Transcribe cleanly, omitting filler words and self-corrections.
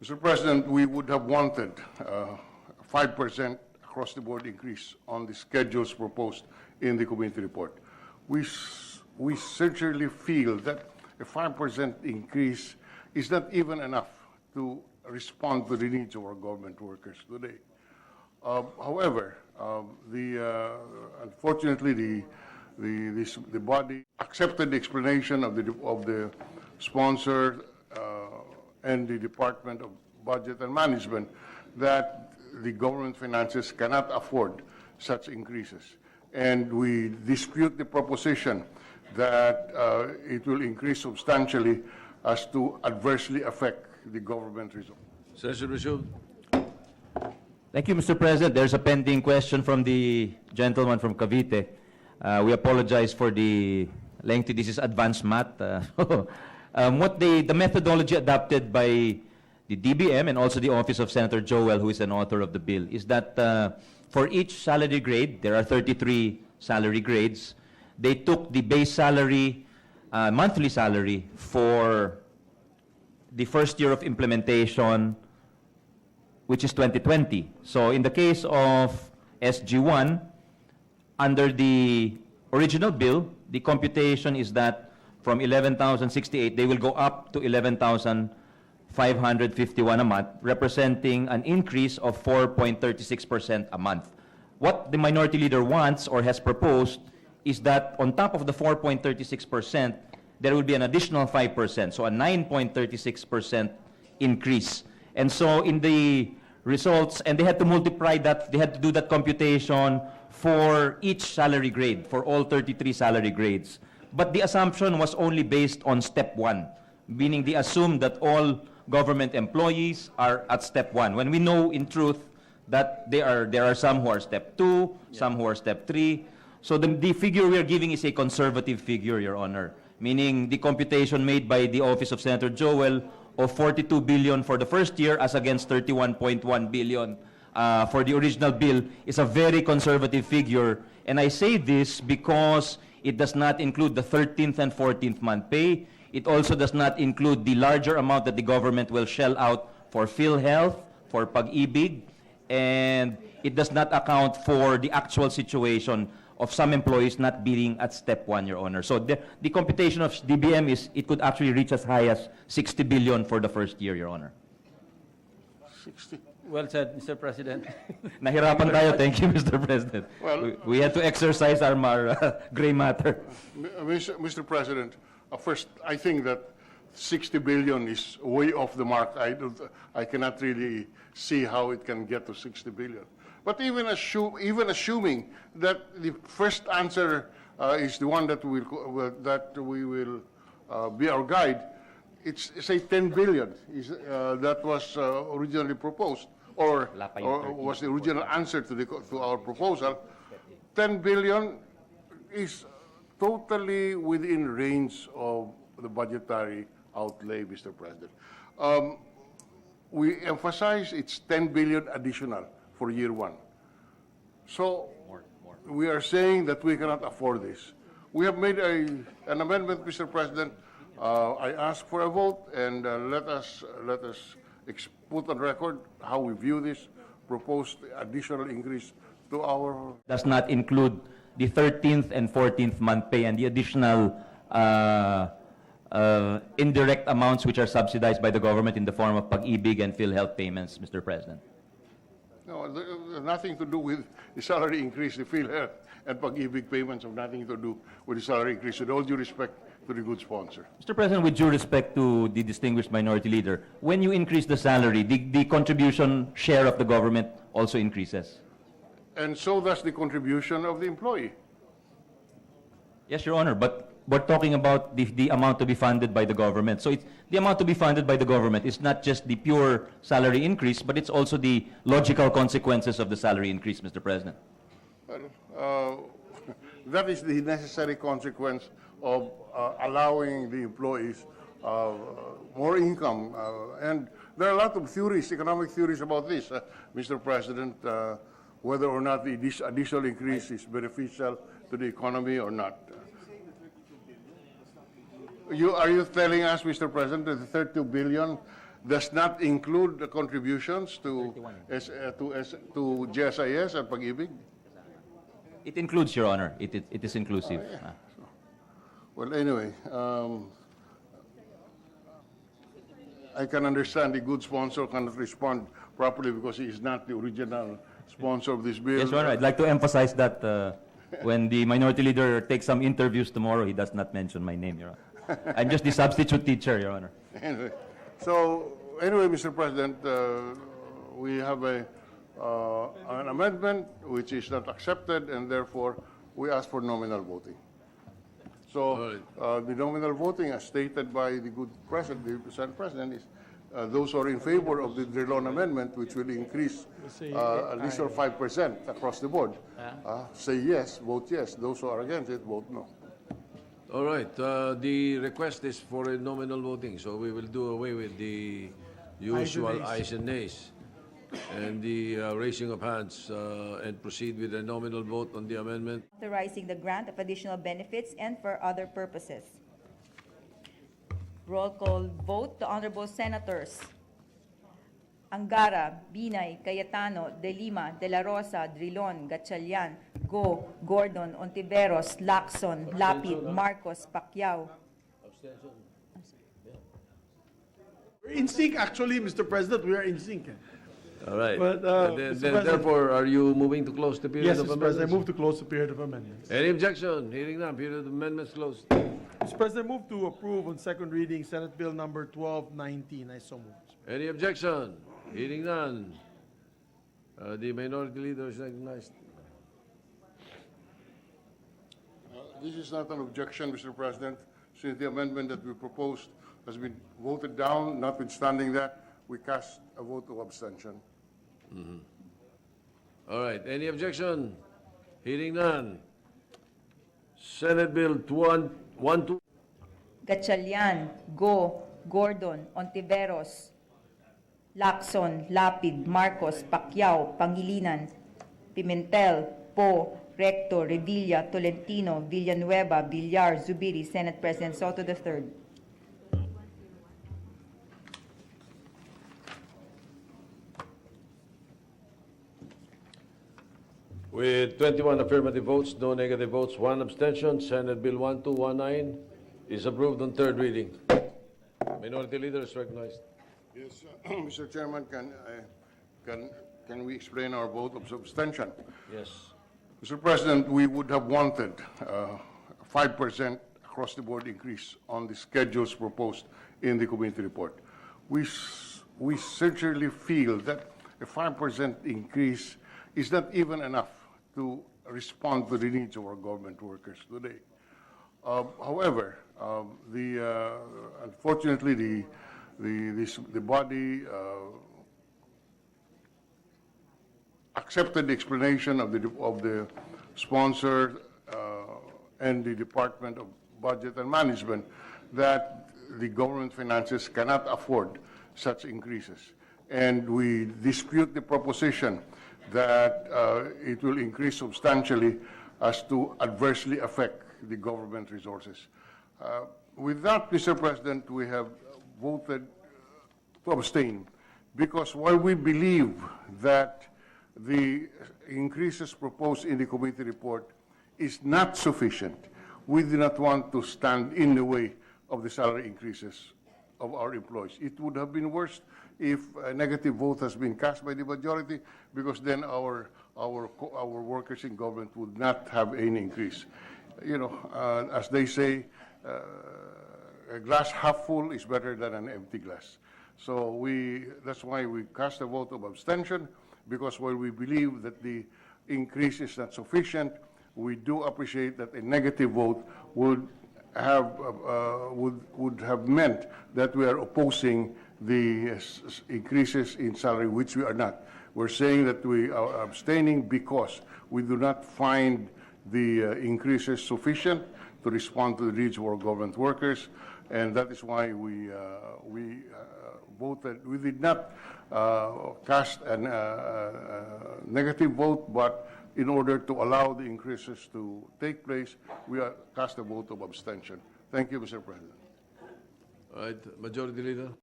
Mr. President, we would have wanted a 5% across-the-board increase on the schedules proposed in the committee report. We sincerely feel that a 5% increase is not even enough to respond to the needs of our government workers today. However, unfortunately, the body accepted the explanation of the sponsor and the Department of Budget and Management that the government finances cannot afford such increases. And we dispute the proposition that it will increase substantially as to adversely affect the government results. Session resumed. Thank you, Mr. President. There's a pending question from the gentleman from Cavite. We apologize for the lengthy. This is advanced math. The methodology adopted by the DBM and also the Office of Senator Joel, who is an author of the bill, is that for each salary grade, there are 33 salary grades. They took the base salary, monthly salary for the first year of implementation, which is 2020. So in the case of SG1, under the original bill, the computation is that from 11,068, they will go up to 11,551 a month, representing an increase of 4.36% a month. What the minority leader wants or has proposed is that on top of the 4.36%, there will be an additional 5%, so a 9.36% increase. And so in the results, and they had to multiply that, they had to do that computation for each salary grade, for all 33 salary grades. But the assumption was only based on step one, meaning they assumed that all government employees are at step one, when we know in truth that there are some who are step two, some who are step three. So the figure we are giving is a conservative figure, Your Honor, meaning the computation made by the Office of Senator Joel of 42 billion for the first year as against 31.1 billion for the original bill is a very conservative figure. And I say this because it does not include the 13th and 14th month pay. It also does not include the larger amount that the government will shell out for PhilHealth, for Pag-ibig, and it does not account for the actual situation of some employees not being at step one, Your Honor. So the computation of DBM is it could actually reach as high as 60 billion for the first year, Your Honor. 60. Well said, Mr. President. Nahirapan tayo. Thank you, Mr. President. Well, we had to exercise our gray matter. Mr. President, first, I think that 60 billion is way off the mark. I cannot really see how it can get to 60 billion. But even assuming that the first answer is the one that we will be our guide, it's say 10 billion that was originally proposed, or was the original answer to our proposal. 10 billion is totally within range of the budgetary outlay, Mr. President. We emphasize it's 10 billion additional for year one. So we are saying that we cannot afford this. We have made an amendment, Mr. President. I ask for a vote, and let us put on record how we view this proposed additional increase to our... Does not include the 13th and 14th month pay and the additional indirect amounts which are subsidized by the government in the form of Pag-ibig and PhilHealth payments, Mr. President. No, nothing to do with the salary increase. The PhilHealth and Pag-ibig payments have nothing to do with the salary increase. With all due respect to the good sponsor. Mr. President, with due respect to the distinguished minority leader, when you increase the salary, the contribution share of the government also increases. And so does the contribution of the employee. Yes, Your Honor, but we're talking about the amount to be funded by the government. So the amount to be funded by the government is not just the pure salary increase, but it's also the logical consequences of the salary increase, Mr. President. That is the necessary consequence of allowing the employees more income. And there are a lot of theories, economic theories about this, Mr. President, whether or not the additional increase is beneficial to the economy or not. Are you telling us, Mr. President, that the 32 billion does not include the contributions to to GSIS and Pag-ibig? It includes, Your Honor. It is inclusive. Well, anyway, I can understand the good sponsor cannot respond properly because he is not the original sponsor of this bill. Yes, Your Honor. I'd like to emphasize that when the minority leader takes some interviews tomorrow, he does not mention my name, Your Honor. I'm just the substitute teacher, Your Honor. Anyway, so, Mr. President, we have an amendment which is not accepted, and therefore we ask for nominal voting. So, the nominal voting, as stated by the good president, the Senate President, is those who are in favor of the Drilon amendment, which will increase at least 5% across the board, say yes, vote yes. Those who are against it, vote no. All right. The request is for a nominal voting, so we will do away with the usual ayes and nays and the raising of hands and proceed with a nominal vote on the amendment. Authorizing the grant of additional benefits and for other purposes. Roll call vote. The Honorable Senators Angara, Binay, Cayetano, De Lima, De La Rosa, Drilon, Gatchalian, Go, Gordon, Ontiveros, Lacson, Lapid, Marcos, Pacquiao. We're in sync, actually, Mr. President. We are in sync. All right. But, Mr. President- therefore, are you moving to close the period Yes, of Mr. amendments? President, I move to close the period of amendments. Any objection? Hearing none, period of amendments closed. Mr. President, I move to approve on second reading Senate Bill number 1219. I so move. Any objection? Hearing none. The minority leader is recognized. This is not an objection, Mr. President, since the amendment that we proposed has been voted down. Notwithstanding that, we cast a vote of abstention. All right. Any objection? Hearing none. Senate Bill 12. Gatchalian, Go, Gordon, Ontiveros, Lacson, Lapid, Marcos, Pacquiao, Pangilinan, Pimentel, Poe, Recto, Revilla, Tolentino, Villanueva, Villar, Zubiri, Senate President Soto III. With 21 affirmative votes, no negative votes, 1 abstention, Senate Bill 1219 is approved on third reading. Minority Leader is recognized. Yes, Mr. Chairman, can we explain our vote of abstention? Yes. Mr. President, we would have wanted a 5% across the board increase on the schedules proposed in the committee report. We sincerely feel that a 5% increase is not even enough to respond to the needs of our government workers today. However, unfortunately, the body accepted the explanation of the sponsor and the Department of Budget and Management that the government finances cannot afford such increases. And we dispute the proposition that it will increase substantially as to adversely affect the government resources. With that, Mr. President, we have voted to abstain because while we believe that the increases proposed in the committee report is not sufficient, we do not want to stand in the way of the salary increases of our employees. It would have been worse if a negative vote has been cast by the majority, because then our workers in government would not have any increase. You know, as they say, a glass half full is better than an empty glass. So that's why we cast a vote of abstention, because while we believe that the increase is not sufficient, we do appreciate that a negative vote would have meant that we are opposing the increases in salary, which we are not. We're saying that we are abstaining because we do not find the increases sufficient to respond to the needs of our government workers, and that is why we voted. We did not cast a negative vote, but in order to allow the increases to take place, we cast a vote of abstention. Thank you, Mr. President. All right, Majority Leader.